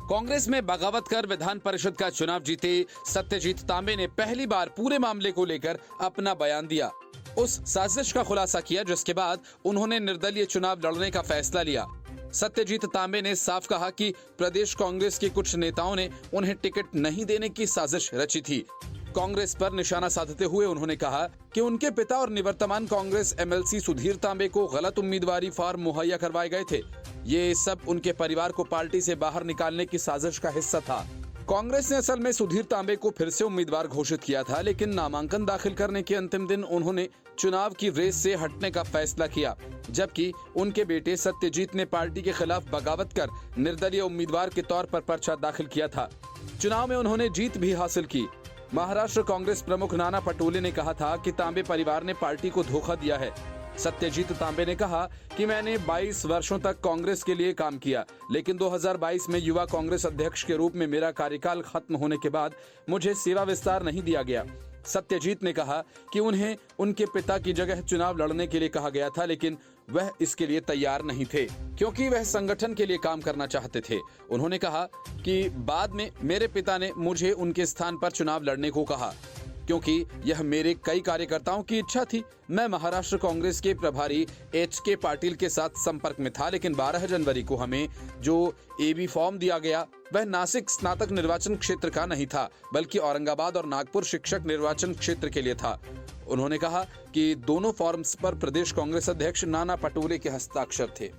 कांग्रेस में बगावत कर विधान परिषद का चुनाव जीते सत्यजीत तांबे ने पहली बार पूरे मामले को लेकर अपना बयान दिया। उस साजिश का खुलासा किया जिसके बाद उन्होंने निर्दलीय चुनाव लड़ने का फैसला लिया। सत्यजीत तांबे ने साफ कहा कि प्रदेश कांग्रेस के कुछ नेताओं ने उन्हें टिकट नहीं देने की साजिश रची थी। कांग्रेस पर निशाना साधते हुए उन्होंने कहा कि उनके पिता और निवर्तमान कांग्रेस एमएलसी सुधीर तांबे को गलत उम्मीदवारी फॉर्म मुहैया करवाए गए थे। ये सब उनके परिवार को पार्टी से बाहर निकालने की साजिश का हिस्सा था। कांग्रेस ने असल में सुधीर तांबे को फिर से उम्मीदवार घोषित किया था, लेकिन नामांकन दाखिल करने के अंतिम दिन उन्होंने चुनाव की रेस से हटने का फैसला किया, जबकि उनके बेटे सत्यजीत ने पार्टी के खिलाफ बगावत कर निर्दलीय उम्मीदवार के तौर पर पर्चा दाखिल किया था। चुनाव में उन्होंने जीत भी हासिल की। महाराष्ट्र कांग्रेस प्रमुख नाना पटोले ने कहा था कि तांबे परिवार ने पार्टी को धोखा दिया है। सत्यजीत तांबे ने कहा कि मैंने 22 वर्षों तक कांग्रेस के लिए काम किया, लेकिन 2022 में युवा कांग्रेस अध्यक्ष के रूप में मेरा कार्यकाल खत्म होने के बाद मुझे सेवा विस्तार नहीं दिया गया। सत्यजीत ने कहा कि उन्हें उनके पिता की जगह चुनाव लड़ने के लिए कहा गया था, लेकिन वह इसके लिए तैयार नहीं थे क्योंकि वह संगठन के लिए काम करना चाहते थे। उन्होंने कहा कि बाद में मेरे पिता ने मुझे उनके स्थान पर चुनाव लड़ने को कहा क्योंकि यह मेरे कई कार्यकर्ताओं की इच्छा थी। मैं महाराष्ट्र कांग्रेस के प्रभारी एच.के. पाटिल के साथ संपर्क में था, लेकिन 12 जनवरी को हमें जो एबी फॉर्म दिया गया वह नासिक स्नातक निर्वाचन क्षेत्र का नहीं था, बल्कि औरंगाबाद और नागपुर शिक्षक निर्वाचन क्षेत्र के लिए था। उन्होंने कहा कि दोनों फॉर्म्स पर प्रदेश कांग्रेस अध्यक्ष नाना पटोले के हस्ताक्षर थे।